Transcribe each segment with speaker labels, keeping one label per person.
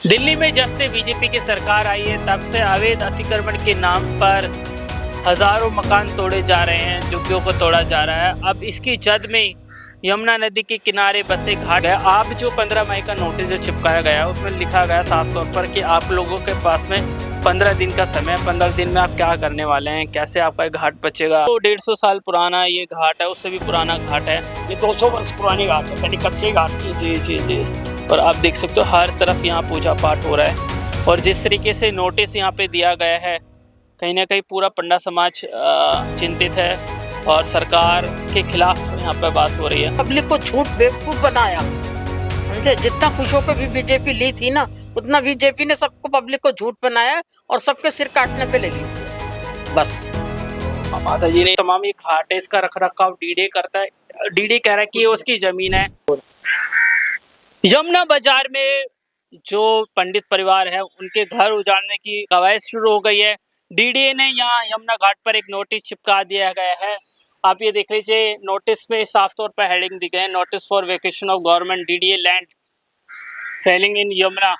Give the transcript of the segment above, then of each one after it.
Speaker 1: दिल्ली में जब से बीजेपी की सरकार आई है तब से अवैध अतिक्रमण के नाम पर हजारों मकान तोड़े जा रहे हैं, झुग्गियों को तोड़ा जा रहा है। अब इसकी जद में यमुना नदी के किनारे बसे घाट है। आप जो 15 मई का नोटिस जो चिपकाया गया उसमें लिखा गया साफ तौर पर कि आप लोगों के पास में 15 दिन का समय है। 15 दिन में आप क्या करने वाले हैं, कैसे आपका ये घाट बचेगा। तो 150 साल पुराना ये घाट है, उससे भी पुराना घाट है।
Speaker 2: ये 200 वर्ष पुरानी घाट है, पहले कच्चे घाट थी।
Speaker 1: जी जी जी। और आप देख सकते हो हर तरफ यहाँ पूजा पाठ हो रहा है। और जिस तरीके से नोटिस यहाँ पे दिया गया है, कहीं ना कहीं पूरा पंडा समाज चिंतित है और सरकार के खिलाफ यहाँ पे बात हो रही है।
Speaker 3: पब्लिक को झूठ बेवकूफ बनाया, समझे। जितना खुश होकर भी बीजेपी ली थी ना, उतना बीजेपी ने सबको पब्लिक को झूठ बनाया और सबके सिर काटने पे लगी हुई है बस।
Speaker 1: माता जी ने तमाम ये घाट है, इसका रख रखाव डीडे करता है। डीडे कह रहा है कि उसकी जमीन है। यमुना बाजार में जो पंडित परिवार है उनके घर उजाड़ने की कवायद शुरू हो गई है। डीडीए ने यहाँ यमुना घाट पर एक नोटिस चिपका दिया गया है। आप ये देख लीजिए, नोटिस में साफ तौर पर हेडिंग दी गई है, notice for vacation of government DDA land Fehling in Yamuna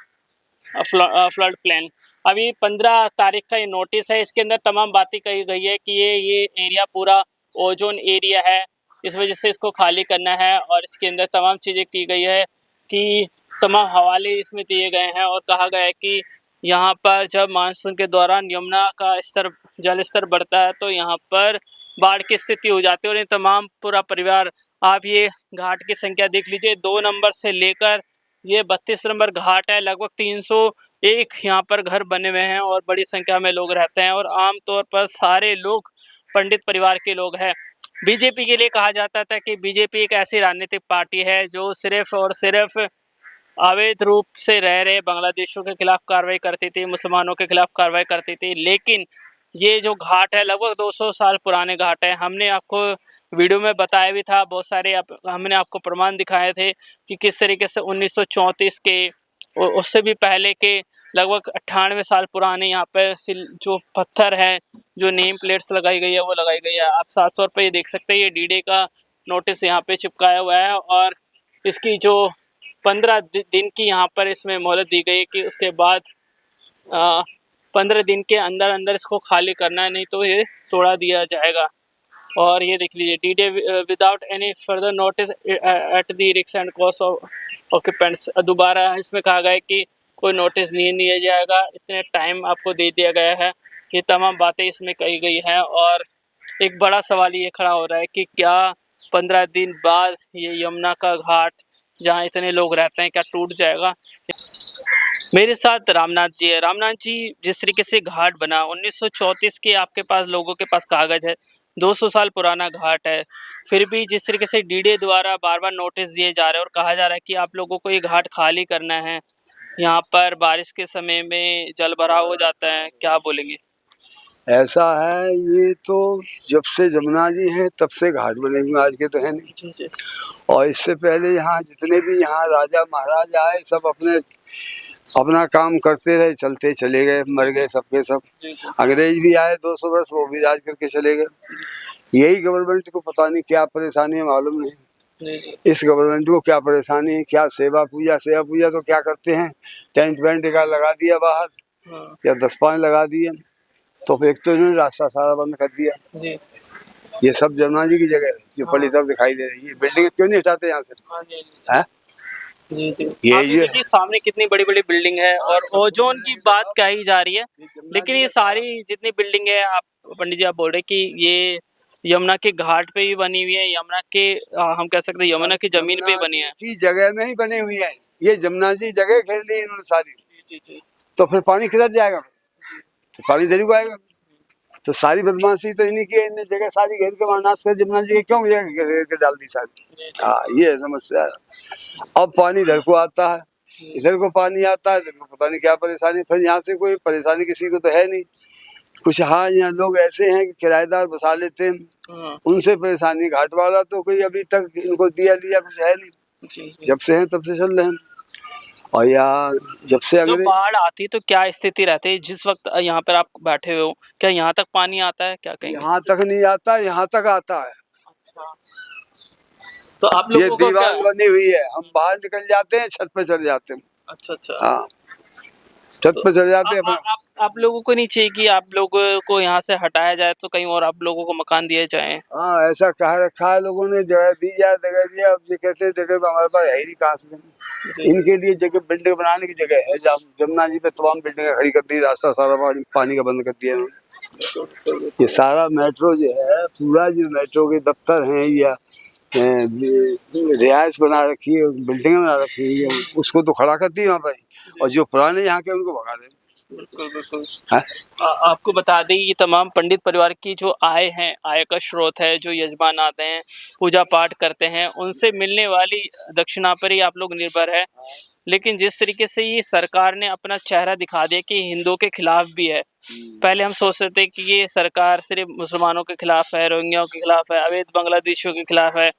Speaker 1: flood plan. अभी 15 तारीख का ये नोटिस है। इसके अंदर तमाम बातें कही गई है कि ये एरिया पूरा ओजोन एरिया है, इस वजह से इसको खाली करना है। और इसके अंदर तमाम चीज़ें की गई है कि तमाम हवाले इसमें दिए गए हैं और कहा गया है कि यहाँ पर जब मानसून के दौरान यमुना का जल स्तर बढ़ता है तो यहाँ पर बाढ़ की स्थिति हो जाती है। और ये तमाम पूरा परिवार, आप ये घाट की संख्या देख लीजिए, 2 नंबर से लेकर ये 32 नंबर घाट है। लगभग 301 यहाँ पर घर बने हुए हैं और बड़ी संख्या में लोग रहते हैं। और आमतौर पर सारे लोग पंडित परिवार के लोग हैं। बीजेपी के लिए कहा जाता था कि बीजेपी एक ऐसी राजनीतिक पार्टी है जो सिर्फ और सिर्फ अवैध रूप से रह रहे बांग्लादेशियों के खिलाफ कार्रवाई करती थी, मुसलमानों के खिलाफ कार्रवाई करती थी। लेकिन ये जो घाट है लगभग 200 साल पुराने घाट है। हमने आपको वीडियो में बताया भी था, बहुत सारे हमने आपको प्रमाण दिखाए थे कि किस तरीके से 1934 के उससे भी पहले के लगभग 98 साल पुराने यहाँ पर जो पत्थर है, जो नेम प्लेट्स लगाई गई है वो लगाई गई है। आप साफ तौर पर ये देख सकते हैं, ये डीडे का नोटिस यहाँ पे चिपकाया हुआ है। और इसकी जो 15 दिन की यहाँ पर इसमें मोहलत दी गई है कि उसके बाद 15 दिन के अंदर अंदर इसको खाली करना है, नहीं तो ये तोड़ा दिया जाएगा। और ये देख लीजिए, डीडे without any further notice at the risk and cost of occupants. दोबारा इसमें कहा गया है कि कोई नोटिस नहीं दिया जाएगा, इतने टाइम आपको दे दिया गया है। ये तमाम बातें इसमें कही गई हैं। और एक बड़ा सवाल ये खड़ा हो रहा है कि क्या 15 दिन बाद ये यमुना का घाट जहाँ इतने लोग रहते हैं क्या टूट जाएगा। मेरे साथ रामनाथ जी है। रामनाथ जी, जिस तरीके से घाट बना 1934 के आपके पास लोगों के पास कागज है, 200 साल पुराना घाट है, फिर भी जिस तरीके से डीडे द्वारा बार बार नोटिस दिए जा रहे हैं और कहा जा रहा है कि आप लोगों को ये घाट खाली करना है, यहाँ पर बारिश के समय में जल भराव हो जाता है, क्या बोलेंगे।
Speaker 4: ऐसा है, ये तो जब से जमुना जी हैं तब से घाट बने हुए, आज के तो है नहीं। और इससे पहले यहाँ जितने भी यहाँ राजा महाराज आए सब अपना काम करते रहे, चलते चले गए, मर गए सबके सब। अंग्रेज भी आए 200 वर्ष, वो भी राज करके चले गए। यही गवर्नमेंट को पता नहीं क्या परेशानी है, मालूम नहीं इस गवर्नमेंट को क्या परेशानी है। क्या सेवा पूजा तो क्या करते हैं, टेंट वेंट का लगा दिया बाहर या 10 पानी लगा दिए, तो एक तो इन्होंने रास्ता सारा बंद कर दिया। ये सब जमुना जी की जगह है जो पहली तरफ दिखाई दे रही है। बिल्डिंग क्यों नहीं हटाते यहाँ से, है?
Speaker 1: ये सामने कितनी बड़ी बड़ी बिल्डिंग है और ओजोन की बात कही जा रही है, लेकिन ये सारी जितनी बिल्डिंग है, आप पंडित जी आप बोल रहे कि ये यमुना के घाट पे ही बनी हुई है, यमुना के हम कह सकते हैं यमुना की जमीन पे बनी है,
Speaker 4: की जगह में ही बनी हुई है। ये जमुना जी जगह घेर ली इन्होंने सारी, तो फिर पानी किधर जाएगा, तो पानी इधर ही आएगा। तो सारी बदमाशी तो इन्हीं की है, इन्हें जगह सारी घेर के वहाँ नाश कर जमुना जी क्यों घेर के डाल दी सारी। हाँ, ये है समस्या। अब पानी इधर को आता है, इधर को पानी आता है, इधर को पता नहीं क्या परेशानी। फिर यहाँ से कोई परेशानी किसी को तो है नहीं कुछ। हाँ, यहाँ लोग ऐसे हैं कि किराएदार बसा लेते हैं, उनसे परेशानी। घाट वाला तो कोई अभी तक इनको दिया कुछ है नहीं, जब से हैं तब से चल रहे हैं। और यार जब से
Speaker 1: जो बाढ़ आती है तो क्या स्थिति रहती है जिस वक्त यहाँ पर आप बैठे हुए हो, क्या यहाँ तक पानी आता है, क्या कहेंगे।
Speaker 4: यहाँ तक नहीं आता, यहाँ तक आता है।
Speaker 1: अच्छा, तो आप लोगों
Speaker 4: ये दीवार बनी हुई है, हम बाहर निकल जाते हैं, छत पे चढ़ जाते हैं।
Speaker 1: अच्छा।
Speaker 4: हाँ, छत पर चले जाते हैं अपना।
Speaker 1: आप लोगों को नहीं चाहिए कि आप लोगों को यहाँ से हटाया जाए तो कहीं और आप लोगों को मकान दिए जाए?
Speaker 4: हाँ, ऐसा कह रखा है लोगों ने, जगह दी जाए, जगह दिया। अब ये कहते हैं जगह हमारे पास है ही नहीं, कहाँ से देंगे। इनके लिए जगह, बिल्डिंग बनाने की जगह है। जमुना जी पे तमाम बिल्डिंग खड़ी कर दी, रास्ता सारा पानी का बंद कर दिया इन्होंने। ये सारा मेट्रो जो है, पूरा जो मेट्रो के दफ्तर हैं या रिहायश बना रखी है, बिल्डिंग बना रखी है, उसको तो खड़ा कर दी वहाँ पर, और जो पुराने यहाँ के उनको भगा दें।
Speaker 1: बिल्कुल।
Speaker 4: हाँ?
Speaker 1: आपको बता दें ये तमाम पंडित परिवार की जो आय है, आय का स्रोत है, जो यजमान आते हैं, पूजा पाठ करते हैं, उनसे मिलने वाली दक्षिणा पर ही आप लोग निर्भर है। लेकिन जिस तरीके से ये सरकार ने अपना चेहरा दिखा दिया कि हिंदुओं के खिलाफ भी है। पहले हम सोचते थे कि ये सरकार सिर्फ मुसलमानों के खिलाफ है, रोहिंग्याओं के खिलाफ है, अवैध बांग्लादेशियों के खिलाफ है,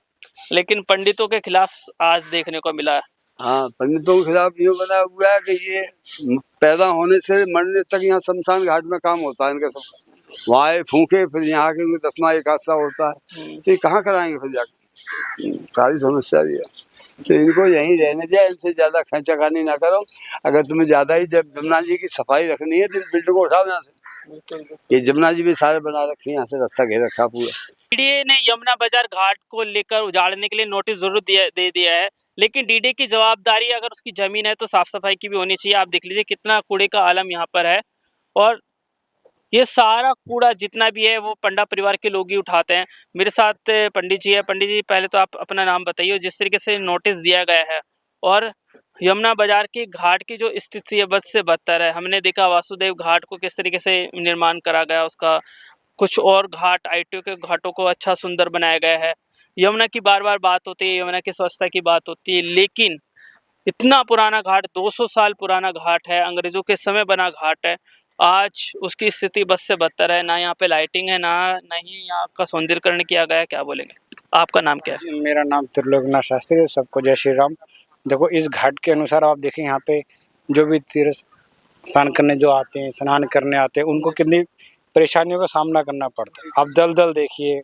Speaker 1: लेकिन पंडितों के खिलाफ आज देखने को मिला।
Speaker 4: हाँ, पंडितों के खिलाफ ये बना हुआ है कि ये पैदा होने से मरने तक यहाँ शमशान घाट में काम होता है इनका सब। वहाँ फूके, फिर यहाँ के उनके 10वां एक हादसा होता है, तो ये कहाँ कराएंगे फिर जाके। सारी समस्या भी है, तो इनको यहीं रहने जाए, इनसे ज्यादा खर्चाखानी ना करो। अगर तुम्हें ज्यादा ही जब जमुना जी की सफाई रखनी है तो बिल्डिंग को उठाओ यहाँ से। ये जमुना जी भी सारे बना रखे हैं, यहाँ से रास्ता घेर रखा पूरा।
Speaker 1: डीडीए ने यमुना बाजार घाट को लेकर उजाड़ने के लिए नोटिस जरूर दे दिया है, लेकिन डीडीए की जवाबदारी, अगर उसकी जमीन है तो साफ सफाई की भी होनी चाहिए। आप देख लीजिए कितना कूड़े का आलम यहाँ पर है, और ये सारा कूड़ा जितना भी है वो पंडा परिवार के लोग ही उठाते हैं। मेरे साथ पंडित जी है। पंडित जी, पहले तो आप अपना नाम बताइए। जिस तरीके से नोटिस दिया गया है और यमुना बाजार की घाट की जो स्थिति है बद से बदतर है। हमने देखा वासुदेव घाट को किस तरीके से निर्माण करा गया, उसका कुछ और घाट, आईटीओ के घाटों को अच्छा सुंदर बनाया गया है। यमुना की बार बार बात होती है, यमुना की स्वच्छता की बात होती है, लेकिन इतना पुराना घाट, 200 साल पुराना घाट है, अंग्रेजों के समय बना घाट है, आज उसकी स्थिति बद से बदतर है। ना यहाँ पे लाइटिंग है, ना ही यहाँ का सौंदर्यकरण किया गया है। क्या बोलेंगे? आपका नाम क्या है?
Speaker 2: मेरा नाम त्रिलोकनाथ शास्त्री है। सबको जय श्री राम। देखो, इस घाट के अनुसार आप देखें, यहाँ पे जो भी तीर्थ स्नान करने जो आते हैं, स्नान करने आते हैं, उनको कितनी परेशानियों का सामना करना पड़ता है। आप दलदल देखिए,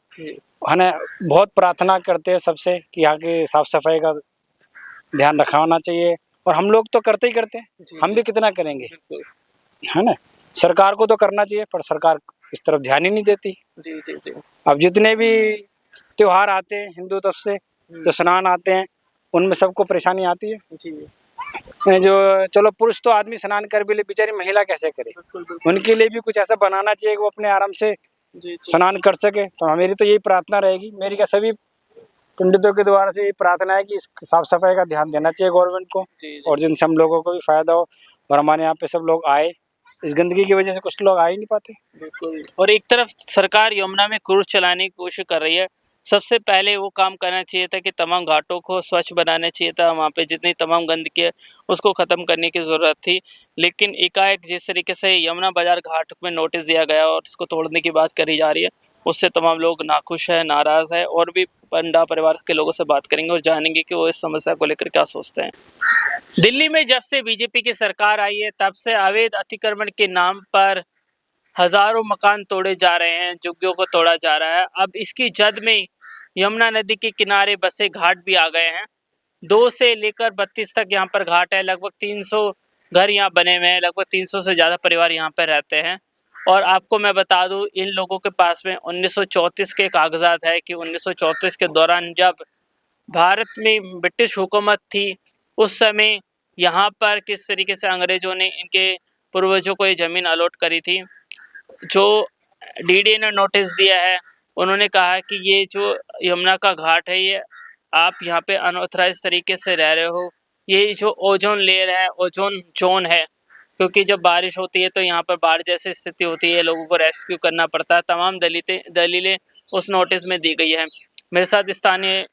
Speaker 2: है ना। बहुत प्रार्थना करते हैं सबसे कि यहाँ की साफ सफाई का ध्यान रखा होना चाहिए, और हम लोग तो करते ही करते हैं, हम भी कितना करेंगे, है ना। सरकार को तो करना चाहिए, पर सरकार इस तरफ ध्यान ही नहीं देती।
Speaker 1: जी।
Speaker 2: अब जितने भी त्योहार आते हैं हिंदू तरफ से, जो स्नान आते हैं, उनमें सबको परेशानी आती है
Speaker 1: जी।
Speaker 2: जो चलो पुरुष तो आदमी स्नान कर भी ले, बेचारी महिला कैसे करे। उनके लिए भी कुछ ऐसा बनाना चाहिए कि वो अपने आराम से स्नान कर सके। तो मेरी तो यही प्रार्थना रहेगी, मेरी क्या सभी पंडितों के द्वारा से यही प्रार्थना है कि इस साफ सफाई का ध्यान देना चाहिए गवर्नमेंट को, और जिनसे हम लोगों को भी फायदा हो, और हमारे यहाँ पे सब लोग आए। इस गंदगी की वजह से कुछ लोग आ ही नहीं पाते।
Speaker 1: बिल्कुल। और एक तरफ सरकार यमुना में क्रूज चलाने की कोशिश कर रही है। सबसे पहले वो काम करना चाहिए था कि तमाम घाटों को स्वच्छ बनाना चाहिए था। वहाँ पे जितनी तमाम गंदगी है उसको ख़त्म करने की ज़रूरत थी, लेकिन एकाएक जिस तरीके से यमुना बाजार घाट में नोटिस दिया गया और उसको तोड़ने की बात करी जा रही है, उससे तमाम लोग नाखुश हैं, नाराज़ हैं। और भी पंडा परिवार के लोगों से बात करेंगे और जानेंगे कि वो इस समस्या को लेकर क्या सोचते हैं। दिल्ली में जब से बीजेपी की सरकार आई है तब से अवैध अतिक्रमण के नाम पर हजारों मकान तोड़े जा रहे हैं, झुग्गियों को तोड़ा जा रहा है। अब इसकी जद में यमुना नदी के किनारे बसे घाट भी आ गए हैं। 2 से लेकर 32 तक यहाँ पर घाट है। लगभग 300 घर यहाँ बने हुए हैं, लगभग 300 से ज़्यादा परिवार यहाँ पर रहते हैं। और आपको मैं बता दूं, इन लोगों के पास में 1934 के कागजात है कि 1934 के दौरान जब भारत में ब्रिटिश हुकूमत थी, उस समय यहाँ पर किस तरीके से अंग्रेज़ों ने इनके पूर्वजों को ये ज़मीन अलॉट करी थी। जो डीडीए ने नोटिस दिया है, उन्होंने कहा कि ये जो यमुना का घाट है, ये आप यहाँ पे अनऑथराइज तरीके से रह रहे हो। ये जो ओजोन लेयर है, ओजोन जोन है, क्योंकि जब बारिश होती है तो यहाँ पर बाढ़ जैसी स्थिति होती है, लोगों को रेस्क्यू करना पड़ता है। तमाम दलीलें उस नोटिस में दी गई है। मेरे साथ स्थानीय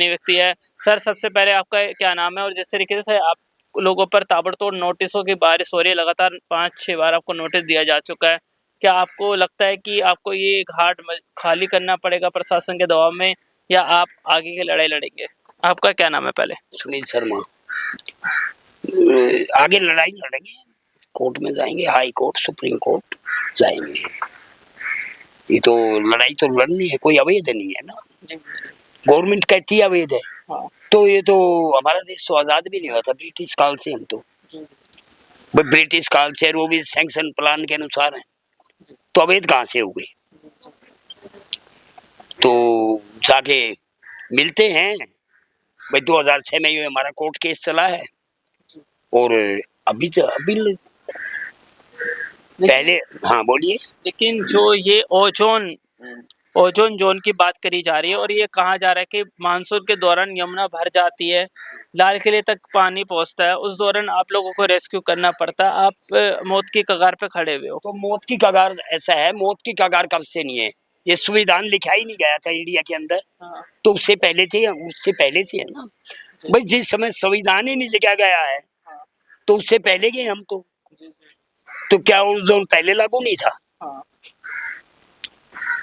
Speaker 1: व्यक्ति है। सर, सबसे पहले आपका क्या नाम है? और जिस तरीके से आप लोगों पर ताबड़तोड़ नोटिसों की बारिश हो रही है, लगातार 5-6 बार आपको नोटिस दिया जा चुका है, क्या आपको लगता है कि आपको ये घाट खाली करना पड़ेगा प्रशासन के दबाव में, या आप आगे की लड़ाई लड़ेंगे? आपका क्या नाम है पहले?
Speaker 2: सुनील शर्मा। आगे लड़ाई लड़ेंगे, कोर्ट में जाएंगे, हाई कोर्ट, सुप्रीम कोर्ट जाएंगे। ये तो लड़ाई तो लड़नी है, कोई अवैध नहीं है ना। गवर्नमेंट कहती है अवैध है। हाँ। तो ये तो हमारा देश तो आज़ाद भी नहीं हुआ था ब्रिटिश काल से। हम तो
Speaker 5: वो ब्रिटिश काल से वो भी सैंक्शन प्लान के अनुसार है, तो अवैध कहाँ से हुए? तो जाके मिलते हैं भाई। 2006 में ये हमारा कोर्ट केस चला है और अभी तो अभी पहले। हाँ बोलिए।
Speaker 1: लेकिन जो ये ओजोन जोन की बात करी जा रही है और ये कहा जा रहा है कि मानसून के दौरान यमुना भर जाती है, लाल किले तक पानी पहुंचता है, उस दौरान आप लोगों को रेस्क्यू करना पड़ता है, आप मौत की कगार पे खड़े हुए हो।
Speaker 5: तो मौत की कगार ऐसा है, मौत की कगार कब से नहीं है, ये संविधान लिखा ही नहीं गया था इंडिया के अंदर।
Speaker 1: हाँ।
Speaker 5: तो उससे पहले से है ना भाई। जिस समय संविधान ही नहीं लिखा गया है तो उससे पहले के हम तो क्या ओजोन पहले लागू नहीं था?
Speaker 1: हाँ।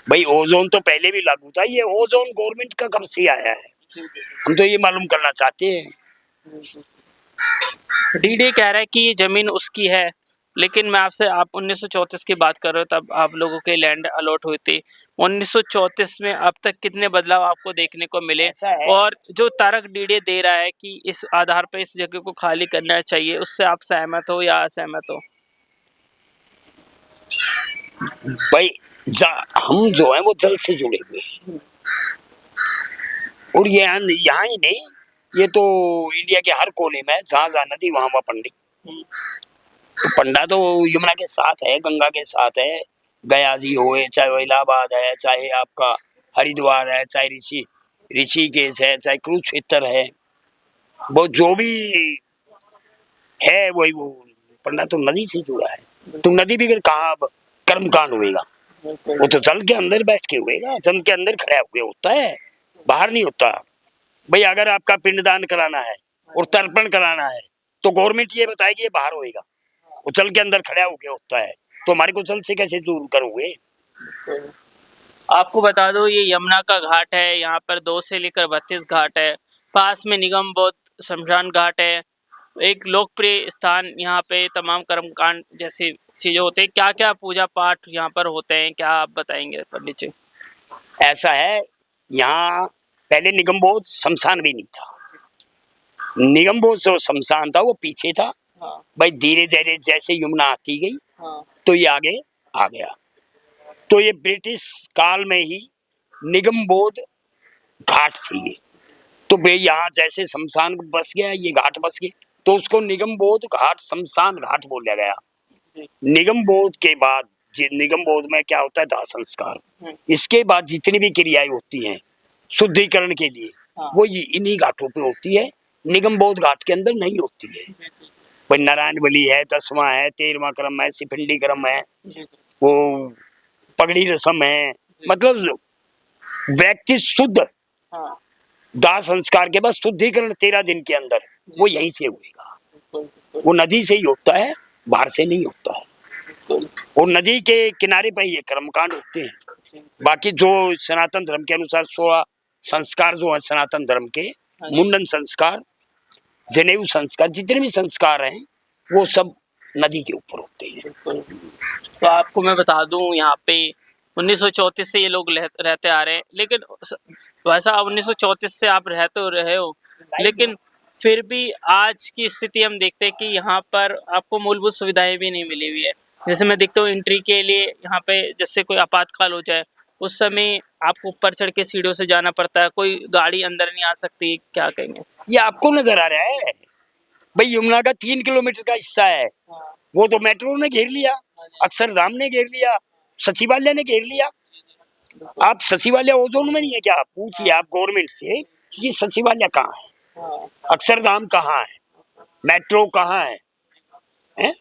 Speaker 5: भाई ओजोन तो पहले भी लागू था, ये ओजोन गवर्नमेंट का कब से आया है, हम तो ये मालूम करना चाहते हैं।
Speaker 1: डीडी कह रहा है कि ये जमीन उसकी है, लेकिन मैं आपसे आप 1934 की बात कर रहे हो, तब आप लोगों के लैंड अलॉट हुई थी। 1934 में अब तक कितने बदलाव आपको देखने को मिले? और जो तारक डीडी दे रहा है कि इस आधार पर इस जगह को खाली करना चाहिए, उससे आप सहमत हो या असहमत हो?
Speaker 5: भाई हम जो है वो जल से जुड़े हुए हैं और ये यहाँ ही नहीं, ये तो इंडिया के हर कोने में जहाँ जहाँ नदी वहाँ वहाँ पंडित। तो पंडा तो यमुना के साथ है, गंगा के साथ है, गया जी हो, चाहे वो इलाहाबाद है, चाहे आपका हरिद्वार है, चाहे ऋषिकेश है, चाहे कुरुक्षेत्र है, वो जो भी है वही वो पंडा तो नदी से जुड़ा है। तो नदी भी कहाँ कर्मकांड होएगा, वो तो जल के अंदर बैठ के होएगा, जल के अंदर खड़ा हुए होता है, बाहर नहीं होता। भाई अगर आपका पिंडदान कराना है और तर्पण कराना है तो गवर्नमेंट ये बताएगी ये बाहर होएगा, वो जल के अंदर खड़ा होके होता है, तो हमारे को जल से कैसे दूर करोगे?
Speaker 1: आपको बता दो ये यमुना का घाट है, यहाँ पर 2 से लेकर 32 घाट है, पास में निगम बौद्ध शमशान घाट है, एक लोकप्रिय स्थान, यहाँ पे तमाम कर्मकांड जैसी चीजें होते हैं। क्या क्या पूजा पाठ यहाँ पर होते हैं, क्या आप बताएंगे पंडित जी?
Speaker 5: ऐसा है, यहाँ पहले निगम बौद्ध शमशान भी नहीं था, निगम बौद्ध जो शमशान था वो पीछे था।
Speaker 1: हाँ।
Speaker 5: भाई धीरे धीरे जैसे यमुना आती गई
Speaker 1: हाँ।
Speaker 5: तो ये आगे आ गया, तो ये ब्रिटिश काल में ही निगम बौद्ध घाट थी ये। तो भाई यहाँ जैसे शमशान बस गया, ये घाट बस गए, तो उसको निगम बौद्ध घाट शमशान घाट बोला गया। निगम बौद्ध के बाद निगम बौद्ध में क्या होता है, दाह संस्कार, इसके बाद जितनी भी क्रियाएं होती हैं शुद्धिकरण के लिए, वो इन्हीं घाटों पे होती है, निगम बौद्ध घाट के अंदर नहीं होती है। भाई नारायण बलि है, 10वां है, 13वां क्रम है, सिफिंडी क्रम है, वो पगड़ी रस्म है, मतलब व्यक्ति शुद्ध दाह संस्कार के बाद शुद्धिकरण 13 दिन के अंदर वो यहीं से होगा, वो नदी से ही होता है, बाहर से नहीं होता है। और नदी के किनारे पर ये कर्मकांड होते हैं। बाकी जो सनातन धर्म के अनुसार 16 संस्कार जो है सनातन धर्म के, मुंडन संस्कार, जनेऊ संस्कार, जितने भी संस्कार हैं वो सब नदी के ऊपर होते हैं।
Speaker 1: तो आपको मैं बता दूं, यहाँ पे 1934 से ये लोग रहते आ रहे हैं, लेकिन वैसा 1934 से आप रहते हो रहे हो, लेकिन फिर भी आज की स्थिति हम देखते हैं कि यहाँ पर आपको मूलभूत सुविधाएं भी नहीं मिली हुई है। जैसे मैं देखता हूँ एंट्री के लिए यहाँ पे, जैसे कोई आपातकाल हो जाए उस समय आपको ऊपर चढ़ के सीढ़ियों से जाना पड़ता है, कोई गाड़ी अंदर नहीं आ सकती, क्या कहेंगे?
Speaker 5: ये आपको नजर आ रहा है भाई, यमुना का 3 किलोमीटर का हिस्सा है, वो तो मेट्रो ने घेर लिया, अक्षरधाम ने घेर लिया, सचिवालय ने घेर लिया। आप सचिवालय ओजोन में नहीं है क्या? आप पूछिए आप गवर्नमेंट से कि सचिवालय कहाँ है, अक्षरधाम कहाँ है, मेट्रो कहाँ है?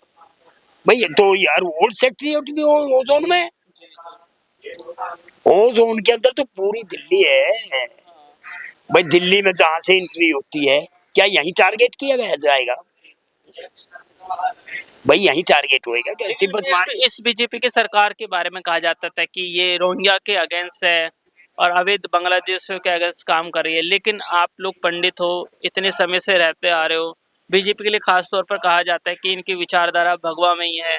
Speaker 5: भाई तो यार ओल्ड सेक्रेटरीट भी ओजोन में, ओजोन के अंदर तो पूरी दिल्ली है भाई। दिल्ली में जहां से एंट्री होती है क्या यही टारगेट किया गया जाएगा? भाई यही टारगेट होएगा क्या? तिब्बत
Speaker 1: इस बीजेपी की सरकार के बारे में कहा जाता था कि ये रोहिंग्या के अगेंस्ट है और अवैध बांग्लादेशियों के अगेंस्ट काम कर रही है, लेकिन आप लोग पंडित हो, इतने समय से रहते आ रहे हो, बीजेपी के लिए खास तौर पर कहा जाता है कि इनकी विचारधारा भगवा में ही है,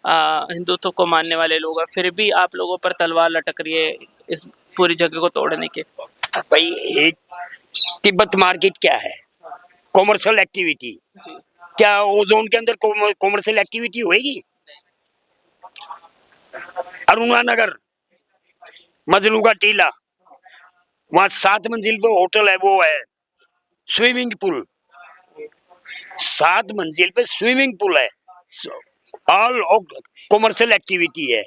Speaker 1: हिंदुत्व को मानने वाले लोग हैं, फिर भी आप लोगों पर तलवार लटक रही है इस पूरी जगह को तोड़ने के।
Speaker 5: भाई एक तिब्बत मार्केट क्या है? कॉमर्शियल एक्टिविटी, क्या ओजोन के अंदर कॉमर्शियल एक्टिविटी होएगी? अरुणानगर, मजनू का टीला, वहां 7 मंजिल पे होटल है, वो है स्विमिंग पूल, 7 मंजिल पे स्विमिंग पूल है, ऑल कॉमर्शियल एक्टिविटी है।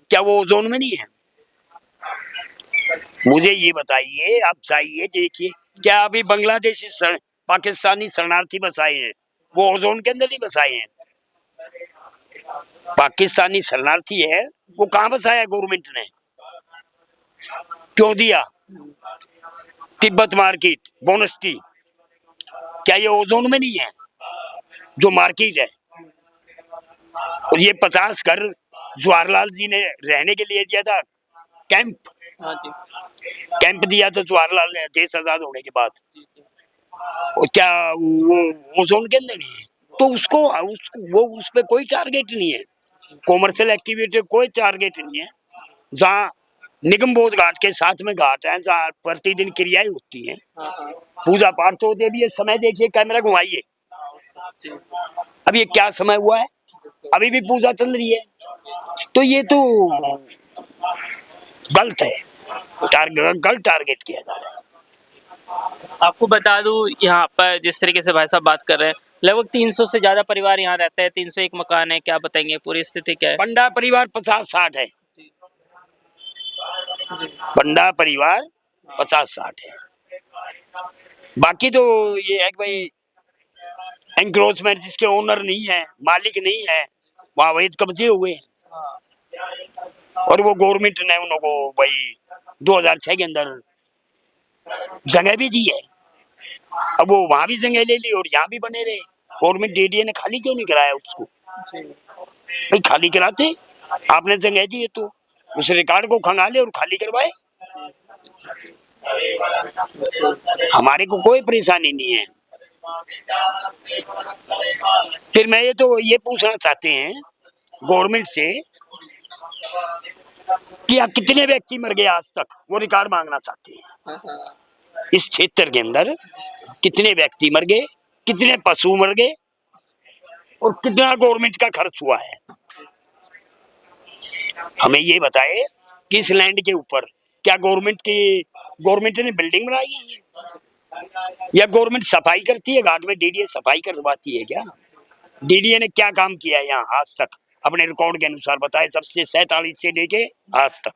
Speaker 5: क्या वो ओजोन में नहीं है? मुझे ये बताइए, आप जाइए देखिए, क्या अभी बांग्लादेशी पाकिस्तानी शरणार्थी बसाए हैं, वो ओजोन के अंदर नहीं बसाए हैं? पाकिस्तानी शरणार्थी है, वो कहाँ बसाया गवर्नमेंट ने? क्यों दिया? तिब्बत मार्केट, बोनस्टी, क्या ये ओजोन में नहीं है जो मार्केट है? और ये 50 घर जवाहरलाल जी ने रहने के लिए दिया था, कैंप,
Speaker 1: हाँ जी।
Speaker 5: कैंप दिया था जवाहरलाल ने देश आजाद होने के बाद। और क्या वो ओजोन के अंदर नहीं है? तो उसको वो उस पे कोई टारगेट नहीं है, कॉमर्शियल एक्टिविटी कोई टारगेट नहीं है। जहाँ निगम बोध घाट के साथ में घाट है, जहाँ प्रतिदिन क्रियाएं होती हैं, पूजा पाठ तो होते भी है। समय देखिए, कैमरा घुमाइए, अब ये क्या समय हुआ है? अभी भी पूजा चल रही है। तो ये तो गलत है, गलत टारगेट किया जा रहा है।
Speaker 1: आपको बता दूं, यहाँ पर जिस तरीके से भाई साहब बात कर रहे हैं, लगभग 300 से ज्यादा परिवार यहाँ रहते हैं, 301 मकान है। क्या बताएंगे पूरी स्थिति क्या है?
Speaker 5: पंडा परिवार 50-60 है, पंडा परिवार 50-60 है। बाकी तो ये है कि भाई एंक्रोचमेंट, जिसके ओनर नहीं है, मालिक नहीं है, वहाँ अवैध कब्जे हुए हैं। और वो गवर्नमेंट ने उनको भाई 2006 के अंदर जगह भी दी है। अब वो वहां भी जगह ले ली और यहाँ भी बने रहे। गवर्नमेंट डीडीए ने खाली क्यों नहीं कराया उसको? भाई खाली कराते, आपने जगह दी है तो उस रिकॉर्ड को खंगाले और खाली करवाए। हमारे को कोई परेशानी नहीं है। फिर मैं ये पूछना चाहते हैं गवर्नमेंट से कि आप कितने व्यक्ति मर गए आज तक, वो रिकॉर्ड मांगना चाहते हैं। इस क्षेत्र के अंदर कितने व्यक्ति मर गए, कितने पशु मर गए और कितना गवर्नमेंट का खर्च हुआ है, हमें ये बताए कि इस लैंड के ऊपर क्या गवर्नमेंट ने बिल्डिंग बनाई है या गवर्नमेंट सफाई करती है? घाट में डीडीए सफाई करवाती है क्या? डीडीए ने क्या काम किया है यहाँ आज तक? अपने रिकॉर्ड के अनुसार बताए, सबसे 47 से लेके आज तक।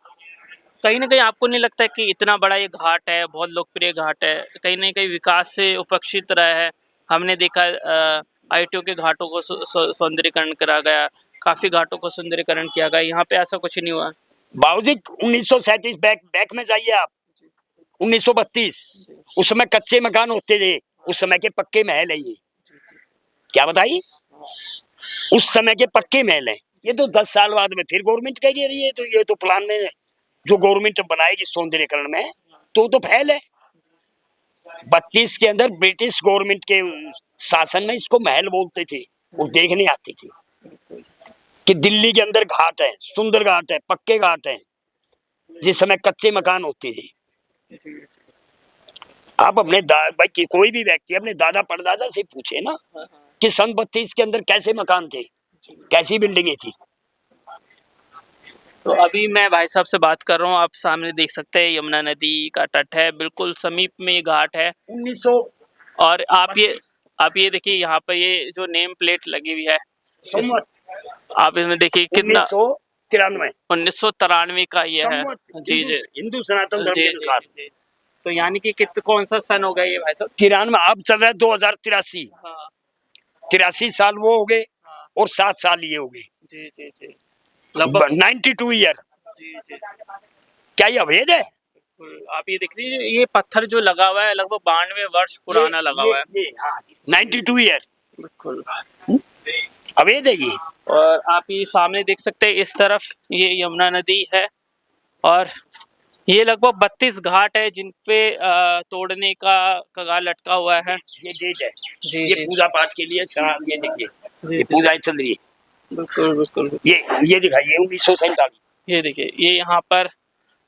Speaker 1: कहीं ना कहीं आपको नहीं लगता है कि इतना बड़ा ये घाट है, बहुत लोकप्रिय घाट है, कहीं ना कहीं विकास से उपेक्षित रहा है? हमने देखा आईटीओ के घाटों को सौंदर्यीकरण करा गया, काफी घाटों को सौंदर्यीकरण किया गया, यहाँ पे ऐसा कुछ नहीं हुआ।
Speaker 5: बाबूजी 1937 बैक में जाइए आप, 1932, उस समय कच्चे मकान होते थे, उस समय के पक्के महल है ये। क्या बताइए, उस समय के पक्के महल हैं। ये तो 10 साल बाद में फिर गवर्नमेंट कह रही है, तो ये तो प्लान में जो गवर्नमेंट बनाएगी सौंदर्यीकरण में तो फैल है। 32 के अंदर ब्रिटिश गवर्नमेंट के शासन में इसको महल बोलते थे और देखने आते थे कि दिल्ली के अंदर घाट है, सुंदर घाट है, पक्के घाट है, जिस समय कच्चे मकान होते थे। आप अपने भाई कोई भी व्यक्ति अपने दादा परदादा से पूछे ना कि सन 32 के अंदर कैसे मकान थे, कैसी बिल्डिंगें थी।
Speaker 1: तो अभी मैं भाई साहब से बात कर रहा हूँ, आप सामने देख सकते हैं यमुना नदी का तट है, बिल्कुल समीप में ये घाट है
Speaker 5: 1900
Speaker 1: और आप ये देखिए, यहाँ पर ये जो नेम प्लेट लगी हुई है, आप इसमें देखिए कितना 1993 का ये है। जी जी,
Speaker 5: हिंदू सनातन धर्म के अनुसार।
Speaker 1: तो यानी कि कौन सा सन हो गया ये भाई साहब?
Speaker 5: 93, अब चल रहा है 2083।
Speaker 1: हाँ
Speaker 5: 83 साल वो हो गए और 7 साल ये हो गए,
Speaker 1: जी जी जी, लगभग
Speaker 5: 92 ईयर।
Speaker 1: जी जी।
Speaker 5: क्या ये अवैध है?
Speaker 1: आप ये देख लीजिए, ये पत्थर जो लगा हुआ है लगभग 92 वर्ष पुराना लगा हुआ है।
Speaker 5: 92 ईयर,
Speaker 1: बिल्कुल
Speaker 5: अवैध है ये।
Speaker 1: और आप ये सामने देख सकते हैं, इस तरफ ये यमुना नदी है और ये लगभग 32 घाट है जिन पे तोड़ने का कगार लटका हुआ है।
Speaker 5: ये डेट है
Speaker 1: जी
Speaker 5: ये
Speaker 1: जी,
Speaker 5: पूजा पाठ के लिए। ये देखिए,
Speaker 1: जी,
Speaker 5: ये पूजा चल रही है।
Speaker 1: बिल्कुल बिल्कुल।
Speaker 5: ये दिखाइए 1947।
Speaker 1: ये देखिए, ये यहाँ पर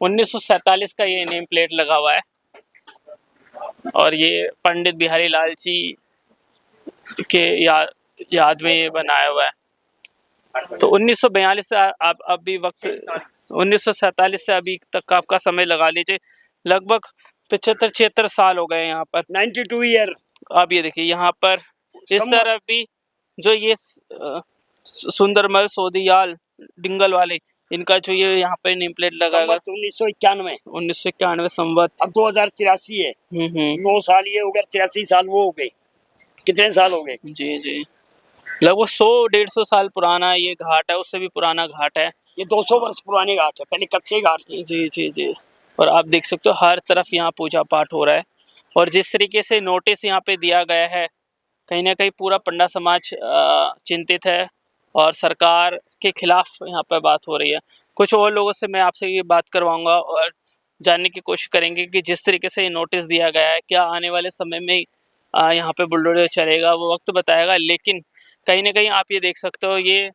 Speaker 1: 1947 का ये नेम प्लेट लगा हुआ है और ये पंडित बिहारी लाल जी के याद में ये बनाया हुआ है। तो 1942 से आप अभी वक्त 1947 से अभी तक का आपका समय लगा लीजिए, लगभग 75-76 साल हो गए यहाँ पर।
Speaker 5: 92 ईयर।
Speaker 1: आप ये देखिए यहाँ पर इस
Speaker 5: सम्मत।
Speaker 1: तरफ भी जो ये सुंदरमल सोदियाल डिंगल वाले, इनका जो ये यहाँ पे नेम प्लेट लगा है
Speaker 5: 1991।
Speaker 1: 1991 संवत।
Speaker 5: अब 2083 है। 9 साल ये हो गए, 83 साल वो हो गए। कितने साल हो गए?
Speaker 1: जी जी, लगभग 100-150 साल पुराना ये घाट है, उससे भी पुराना घाट है।
Speaker 5: ये 200 वर्ष पुरानी घाट है, पहले कच्चे घाट थी।
Speaker 1: जी जी जी, और आप देख सकते हो हर तरफ यहाँ पूजा पाठ हो रहा है। और जिस तरीके से नोटिस यहाँ पे दिया गया है, कहीं ना कहीं पूरा पंडा समाज चिंतित है और सरकार के खिलाफ यहाँ पर बात हो रही है। कुछ और लोगों से मैं आपसे ये बात करवाऊंगा और जानने की कोशिश करेंगे कि जिस तरीके से ये नोटिस दिया गया है, क्या आने वाले समय में यहाँ पे बुलडोजर चलेगा, वो वक्त बताएगा। लेकिन कहीं ना कहीं आप ये देख सकते हो, ये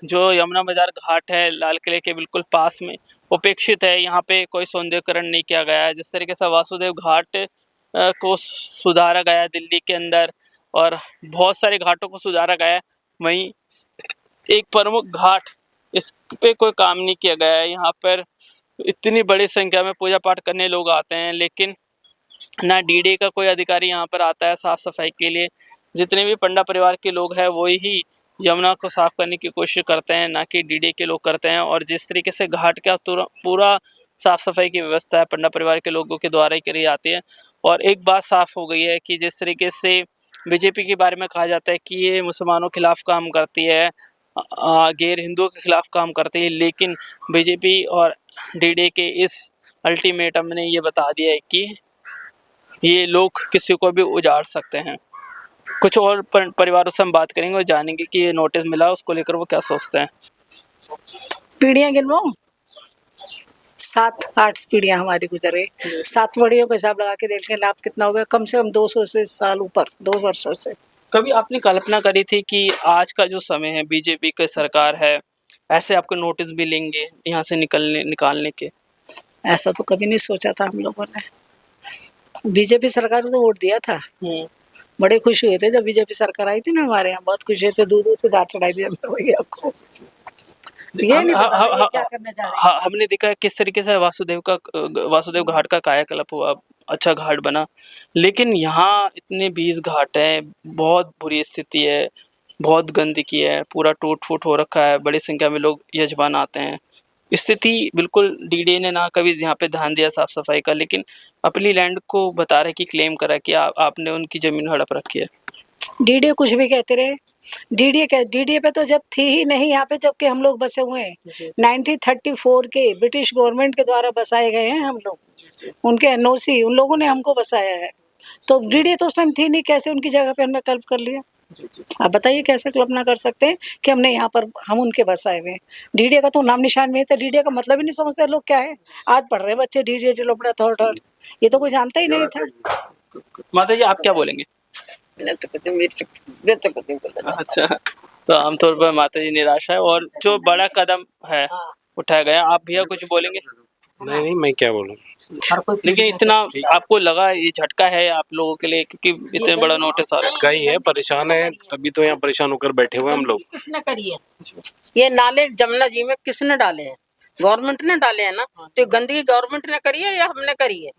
Speaker 1: जो यमुना बाजार घाट है लाल किले के बिल्कुल पास में उपेक्षित है। यहाँ पे कोई सौंदर्यकरण नहीं किया गया है। जिस तरीके से वासुदेव घाट को सुधारा गया है दिल्ली के अंदर, और बहुत सारे घाटों को सुधारा गया है, वहीं एक प्रमुख घाट, इस पे कोई काम नहीं किया गया है। यहाँ पर इतनी बड़ी संख्या में पूजा पाठ करने लोग आते हैं, लेकिन ना डीडी का कोई अधिकारी यहाँ पर आता है साफ सफाई के लिए। जितने भी पंडा परिवार के लोग हैं वो ही यमुना को साफ करने की कोशिश करते हैं, ना कि डीडी के लोग करते हैं। और जिस तरीके से घाट का पूरा साफ सफाई की व्यवस्था है पंडा परिवार के लोगों के द्वारा ही करी जाती है। और एक बात साफ हो गई है कि जिस तरीके से बीजेपी के बारे में कहा जाता है कि ये मुसलमानों के खिलाफ काम करती है, गैर हिंदुओं के खिलाफ काम करती है, लेकिन बीजेपी और डीडी के इस अल्टीमेटम ने ये बता दिया है कि ये लोग किसी को भी उजाड़ सकते हैं। कुछ और परिवारों से हम बात करेंगे और जानेंगे कि ये नोटिस मिला उसको लेकर वो क्या सोचते हैं।
Speaker 6: पीढ़ियां गिनवाओ, 7-8 पीढ़ियां हमारी गुजर गई। 7 पीढ़ियों का हिसाब लगा के देख लें लाभ कितना हो गया, कम से कम 200 से साल ऊपर, 2 वर्षों से।
Speaker 1: कभी आपने कल्पना करी थी कि आज का जो समय है, बीजेपी की सरकार है, ऐसे आपको नोटिस भी लेंगे यहाँ से निकालने के?
Speaker 6: ऐसा तो कभी नहीं सोचा था हम लोगों ने। बीजेपी सरकार को तो वोट दिया था, बड़े खुश हुए थे जब बीजेपी सरकार आई थी ना हमारे यहाँ, बहुत खुश हुए थे, दूध की दाल चढ़ाई थी हमने भैया को। ये नहीं पता ये क्या करने जा रहे हैं।
Speaker 1: हमने देखा है किस तरीके से वासुदेव घाट का कायाकल्प हुआ, अच्छा घाट बना, लेकिन यहाँ इतने 20 घाट हैं, बहुत बुरी स्थिति है, बहुत गंदगी है, पूरा टूट फूट हो रखा है, बड़ी संख्या में लोग यजमान आते हैं। स्थिति बिल्कुल डीडी ने ना कभी यहाँ पे ध्यान दिया साफ सफाई का, लेकिन अपनी लैंड को बता रहे कि क्लेम करा कि आपने उनकी जमीन हड़प रखी है।
Speaker 6: डीडी कुछ भी कहते रहे, डीडी पे तो जब थी ही नहीं यहाँ पे, जबकि हम लोग बसे हुए हैं 1934 के ब्रिटिश गवर्नमेंट के द्वारा बसाए गए हैं हम लोग, उनके एनओसी, उन लोगों ने हमको बसाया है। तो डीडी तो उस टाइम थी नहीं, कैसे उनकी जगह पे हमने कल्प कर लिया? आप बताइए कैसे कल्पना कर सकते हैं कि हमने यहाँ पर हम उनके बसाए हुए हैं? डीडी का तो नाम निशान नहीं था, डीडी का मतलब ही नहीं समझते लोग क्या है। आज पढ़ रहे बच्चे डीडी डेवलपमेंट अथॉरिटी, ये तो कोई जानता ही नहीं था।
Speaker 1: माता जी आप क्या बोलेंगे? अच्छा, तो आमतौर पर माता जी निराश है और जो बड़ा कदम है उठाया गया। आप भैया कुछ बोलेंगे?
Speaker 7: नहीं मैं क्या बोलूं।
Speaker 1: लेकिन इतना आपको लगा ये झटका है आप लोगों के लिए, क्योंकि इतने बड़ा नोटिस आ रहा है?
Speaker 7: कहीं है, परेशान है, तभी तो यहाँ परेशान होकर बैठे हुए हम लोग।
Speaker 3: किसने करी है ये नाले जमुना जी में? किसने डाले हैं? गवर्नमेंट ने डाले हैं ना। तो गंदगी गवर्नमेंट ने करी है या हमने करी है?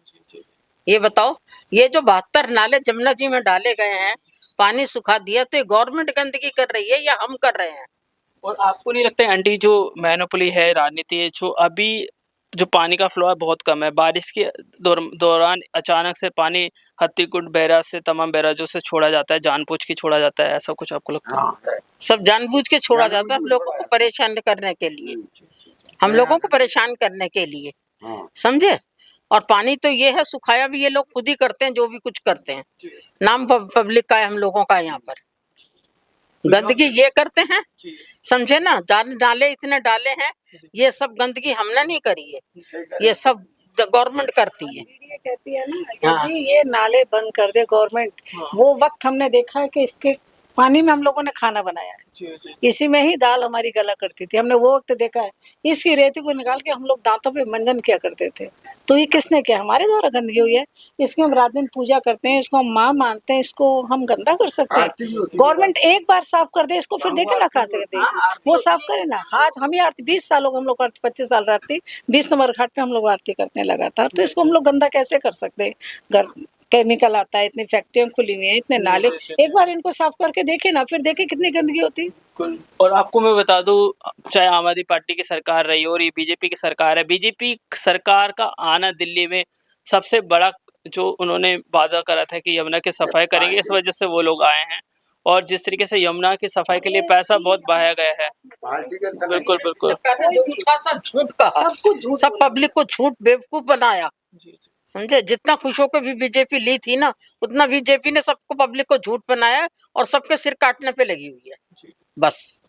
Speaker 3: ये बताओ। ये जो 72 नाले जमुना जी में डाले गए हैं, पानी सुखा दिया, तो गवर्नमेंट गंदगी कर रही है या हम कर रहे हैं?
Speaker 1: और आपको नहीं लगता है आंटी, जो मैनोपोली है, राजनीति है, जो अभी जो पानी का फ्लो है बहुत कम है, बारिश के दौरान अचानक से पानी हत्तीकुंड बैराज से, तमाम बैराजों से छोड़ा जाता है, जानबूझ के छोड़ा जाता है, ऐसा कुछ आपको लगता है?
Speaker 3: सब जानबूझ के छोड़ा जाता है, हम लोगों को परेशान करने के लिए, हम लोगों को परेशान करने के लिए, समझे? और पानी तो ये है, सुखाया भी ये लोग खुद ही करते हैं, जो भी कुछ करते हैं, नाम पब्लिक का है हम लोगों का। यहाँ पर गंदगी ये करते हैं, समझे ना? नाले इतने डाले हैं, ये सब गंदगी हमने नहीं करी है, ये सब गवर्नमेंट करती है।
Speaker 6: ये कहती है ना यदि ये नाले बंद कर दे गवर्नमेंट, वो वक्त हमने देखा है कि इसके पानी में हम लोगों ने खाना बनाया है, इसी में ही दाल हमारी गला करती थी। हमने वो वक्त देखा है, इसकी रेती को निकाल के हम लोग दांतों पे मंजन किया करते थे। तो ये किसने किया? हमारे द्वारा गंदगी हुई है। इसकी हम रात दिन पूजा करते हैं, इसको हम माँ मानते हैं, इसको हम गंदा कर सकते हैं? गवर्नमेंट एक बार साफ कर दे इसको, फिर देखे ना कहाँ से करते, वो साफ करे ना। आज हम ही आरती 20 साल हो गए हम लोग आरती, 25 साल आरती, 20 नंबर घाट पे हम लोग आरती करते हैं लगातार। तो इसको हम लोग गंदा कैसे कर सकते हैं? घर केमिकल आता है, इतनी फैक्ट्रियां खुली हुई हैं, इतने नाले, एक बार इनको साफ करके देखे ना, फिर देखे कितनी गंदगी होती है।
Speaker 1: और आपको मैं बता दूं, चाहे आम आदमी पार्टी की सरकार रही और ये बीजेपी की सरकार है, बीजेपी सरकार का आना दिल्ली में सबसे बड़ा जो उन्होंने वादा करा था कि यमुना की सफाई करेंगे, इस वजह से वो लोग आए हैं। और जिस तरीके से यमुना की सफाई के लिए पैसा बहुत बहाया गया है, बिल्कुल बिल्कुल
Speaker 3: सरकार ने झूठा सा झूठ कहा, सब पब्लिक को झूठ बेवकूफ बनाया, समझे। जितना खुश होकर भी बीजेपी ली थी ना, उतना बीजेपी ने सबको पब्लिक को झूठ बनाया और सबके सिर काटने पे लगी हुई है बस।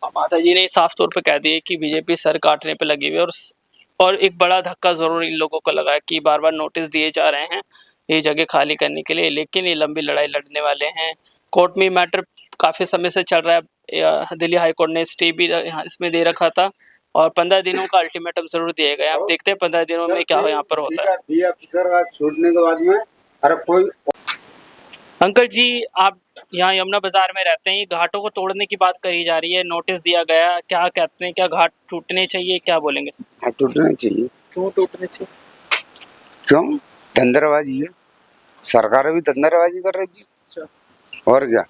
Speaker 1: माता जी ने साफ तौर पे कह दिए कि बीजेपी सर काटने पे लगी हुई है। और एक बड़ा धक्का जरूर इन लोगों को लगा है कि बार बार नोटिस दिए जा रहे हैं ये जगह खाली करने के लिए, लेकिन ये लंबी लड़ाई लड़ने वाले हैं। कोर्ट में मैटर काफ़ी समय से चल रहा है, दिल्ली हाई कोर्ट ने स्टे भी यहाँ इसमें दे रखा था और 15 दिनों का अल्टीमेटम जरूर दिए गए। आप देखते हैं 15 दिनों में क्या यहाँ पर होता है।
Speaker 8: छोड़ने के बाद में अरे कोई
Speaker 1: अंकल जी, आप यहाँ यमुना बाजार में रहते हैं, ये घाटों को तोड़ने की बात करी जा रही है, नोटिस दिया गया, क्या कहते हैं, क्या घाट टूटने चाहिए, क्या बोलेंगे?
Speaker 8: हाँ, टूटना चाहिए।
Speaker 1: क्यों टूटने चाहिए?
Speaker 8: क्यों? धंधरबाजी है, सरकार भी धंधरबाजी कर रही थी और क्या।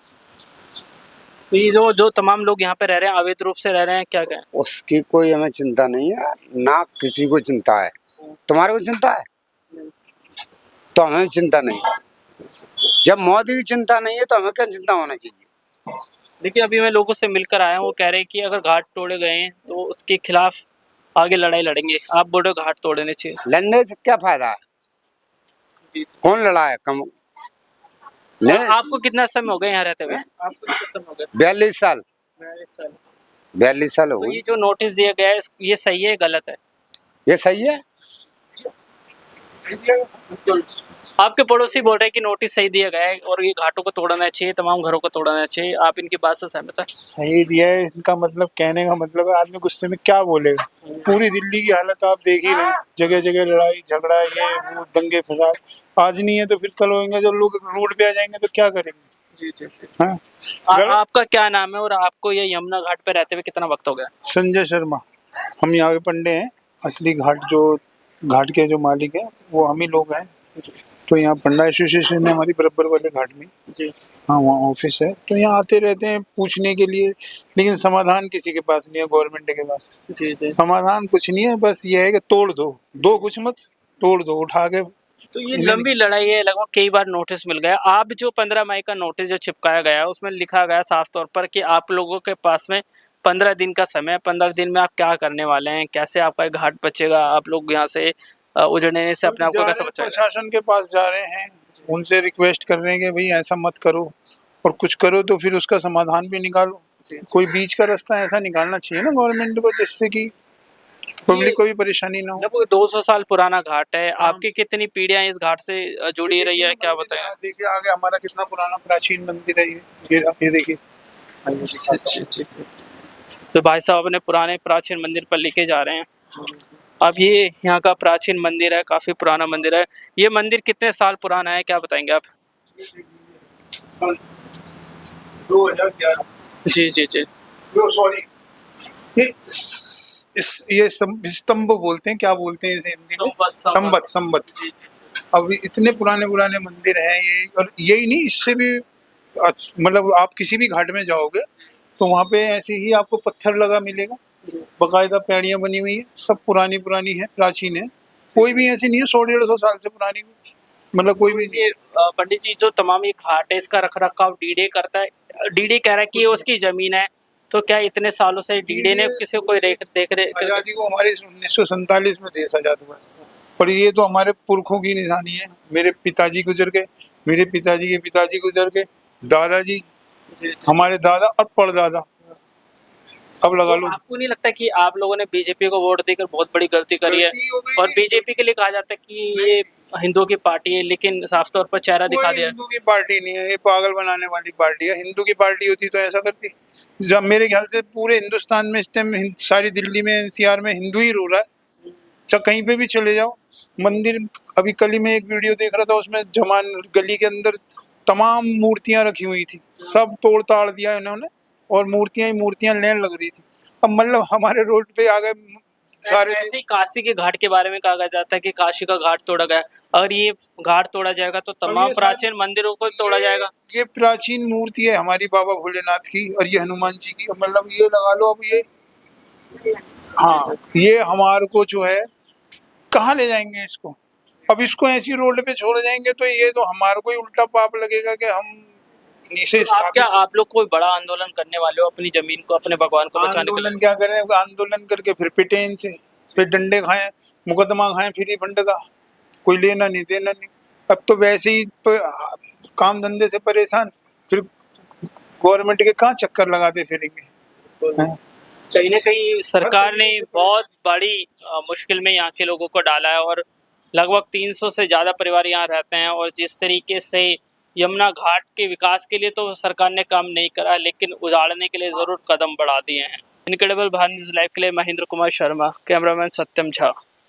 Speaker 1: तो ये जो तमाम लोग यहाँ पे रह रहे हैं, अवैध रूप से रह रहे हैं, क्या कहें?
Speaker 8: उसकी कोई हमें चिंता नहीं है, ना किसी को चिंता है। तुम्हारे को चिंता है तो हमें चिंता नहीं है। जब मोदी की चिंता नहीं है तो हमें क्या चिंता होना चाहिए।
Speaker 1: देखिए, अभी मैं लोगों से मिलकर आया हूँ, वो कह रहे हैं कि अगर घाट तोड़े गए हैं तो उसके खिलाफ आगे लड़ाई लड़ेंगे। आप बोल रहे हो घाट तोड़ने चाहिए,
Speaker 8: लड़ने से क्या फायदा है? कौन लड़ा है? कम नहीं।
Speaker 1: आपको कितना समय हो गया यहाँ रहते हुए? आपको कितना समय हो गया?
Speaker 8: 42 साल 42 साल हो
Speaker 1: तो
Speaker 8: गए।
Speaker 1: ये जो नोटिस दिया गया है, ये सही है गलत है?
Speaker 8: ये सही है।
Speaker 1: आपके पड़ोसी बोल रहे हैं कि नोटिस सही दिया गया है और ये घाटों को तोड़ना चाहिए, तमाम घरों को तोड़ना चाहिए। आप इनकी बात से सहमत है?
Speaker 9: सही दिया है, इनका मतलब कहने का मतलब है आदमी गुस्से में क्या बोलेगा। पूरी दिल्ली की हालत आप देख ही रहे, जगह जगह लड़ाई झगड़ा, ये वो दंगे फसाद। आज नहीं है तो फिर कल होंगे, जब लोग रोड पे आ जाएंगे तो क्या करेंगे। हाँ,
Speaker 1: आपका क्या नाम है और आपको ये यमुना घाट पे रहते हुए कितना वक्त हो गया?
Speaker 9: संजय शर्मा, हम यहाँ के पंडे हैं। असली घाट के जो मालिक हैं वो हम ही लोग हैं। तो यहाँ पंडा एसोसिएशन है हमारी बराबर वाले घाट में जी। हाँ, वहाँ ऑफिस है, तो यहाँ आते रहते हैं पूछने के लिए, लेकिन समाधान किसी के पास नहीं है, गवर्नमेंट के पास जी। समाधान कुछ नहीं है, बस ये है कि तोड़ दो कुछ मत, तोड़ दो उठा के।
Speaker 1: तो ये लंबी लड़ाई है, लगभग कई बार नोटिस मिल गया। आप जो 15 मई का नोटिस जो चिपकाया गया है उसमें लिखा गया साफ तौर पर कि आप लोगों के पास में 15 दिन का समय, 15 दिन में आप क्या करने वाले हैं, कैसे आपका घाट बचेगा, आप लोग यहाँ से उजड़ने से अपने आप को कैसे बचाएंगे?
Speaker 9: प्रशासन के पास जा रहे हैं, उनसे रिक्वेस्ट कर रहे हैं कि भाई ऐसा मत करो, और कुछ करो तो फिर उसका समाधान भी निकालो। कोई बीच का रास्ता ऐसा निकालना चाहिए ना गवर्नमेंट को, जिससे कि पब्लिक को भी परेशानी ना हो।
Speaker 1: जब 200 साल पुराना घाट है, आपकी कितनी पीढ़ियां इस घाट से जुड़ी रही है, क्या बताएं?
Speaker 9: देखिए आगे हमारा कितना पुराना प्राचीन मंदिर है ये देखिए।
Speaker 1: तो भाई साहब अपने पुराने प्राचीन मंदिर पर लेके जा रहे हैं। अब ये यहाँ का प्राचीन मंदिर है, काफी पुराना मंदिर है। ये मंदिर कितने साल पुराना है, क्या बताएंगे आप?
Speaker 9: 2011।
Speaker 1: जी जी जी।
Speaker 9: सॉरी, ये स्तंभ बोलते हैं, क्या बोलते हैं इसे हिंदी में? संबत। अब इतने पुराने मंदिर हैं ये, और यही नहीं, इससे भी मतलब आप किसी भी घाट में जाओगे तो वहाँ पे ऐसे ही आपको पत्थर लगा मिलेगा, बकायदा पैड़ियाँ बनी हुई है, सब पुरानी है, प्राचीन है। कोई भी ऐसी नहीं है 100-150 साल से पुरानी, मतलब कोई भी नहीं।
Speaker 1: पंडित जी, जो तमाम ये घाट है इसका रख रखाव डीडे करता है, डीडे कह रहा है कि ये उसकी जमीन है, तो क्या इतने सालों से डीडे ने किसी को कोई देख रहे?
Speaker 9: आज़ादी को हमारे 1947 में देश आज़ाद हुआ, और ये तो हमारे पुरखों की निशानी है। मेरे पिताजी गुजर गए, मेरे पिताजी के पिताजी गुजर गए, दादाजी, हमारे दादा और परदादा, अब लगा लो।
Speaker 1: आपको नहीं लगता कि आप लोगों ने बीजेपी को वोट देकर बहुत बड़ी गलती करी है? और बीजेपी के लिए कहा जाता है कि ये हिंदुओं की पार्टी है, लेकिन साफ तौर पर चेहरा दिखा
Speaker 9: कोई
Speaker 1: दिया।
Speaker 9: हिंदू की पार्टी नहीं है, ये पागल बनाने वाली पार्टी है। हिंदू की पार्टी होती तो ऐसा करती। जब मेरे ख्याल से पूरे हिंदुस्तान में इस टाइम सारी दिल्ली में एनसीआर में हिंदू ही रो रहा है। चाहे कहीं पे भी चले जाओ मंदिर। अभी कल ही मैं एक वीडियो देख रहा था, उसमें जमान गली के अंदर तमाम मूर्तियां रखी हुई थी, सब तोड़ ताड़ दिया इन्होंने और मूर्तियां ही मूर्तियां लेने लग रही थी। अब मतलब हमारे रोड पे आ गए सारे।
Speaker 1: ऐसे ही काशी के घाट के बारे में कहा जाता है कि काशी का घाट तोड़ा गया। अगर ये घाट तोड़ा जाएगा तो तमाम
Speaker 9: ये
Speaker 1: प्राचीन मंदिरों को तोड़ा जाएगा।
Speaker 9: ये प्राचीन मूर्ति है हमारी बाबा भोलेनाथ की और ये हनुमान जी की। मतलब ये लगा लो अब ये, हाँ ये हमारे को जो है कहाँ ले जाएंगे इसको। अब इसको ऐसी रोड पे छोड़ जाएंगे तो ये तो हमारे को ही उल्टा पाप लगेगा कि हम इसे
Speaker 1: तो आप क्या
Speaker 9: स्थापित।
Speaker 1: आप लोग कोई बड़ा आंदोलन करने वाले हो अपनी जमीन को, अपने भगवान को बचाने के लिए?
Speaker 9: आंदोलन क्या करें, आंदोलन करके फिर पिटे इनसे, फिर डंडे खाएं, मुकदमा खाएं फ्री फंड का, कोई लेना नहीं देना नहीं। अब तो वैसे ही काम धंधे से परेशान, फिर गवर्नमेंट के कहाँ चक्कर लगाते फिरेंगे। हैं?
Speaker 1: कहीं ना कहीं सरकार ने बहुत बड़ी मुश्किल में यहाँ के लोगों को डाला है और लगभग 300 से ज़्यादा परिवार यहाँ रहते हैं। और जिस तरीके से यमुना घाट के विकास के लिए तो सरकार ने काम नहीं करा, लेकिन उजाड़ने के लिए ज़रूर कदम बढ़ा दिए हैं। इनक्रेडिबल भारत न्यूज़ लाइव के लिए महेंद्र कुमार शर्मा, कैमरामैन सत्यम झा।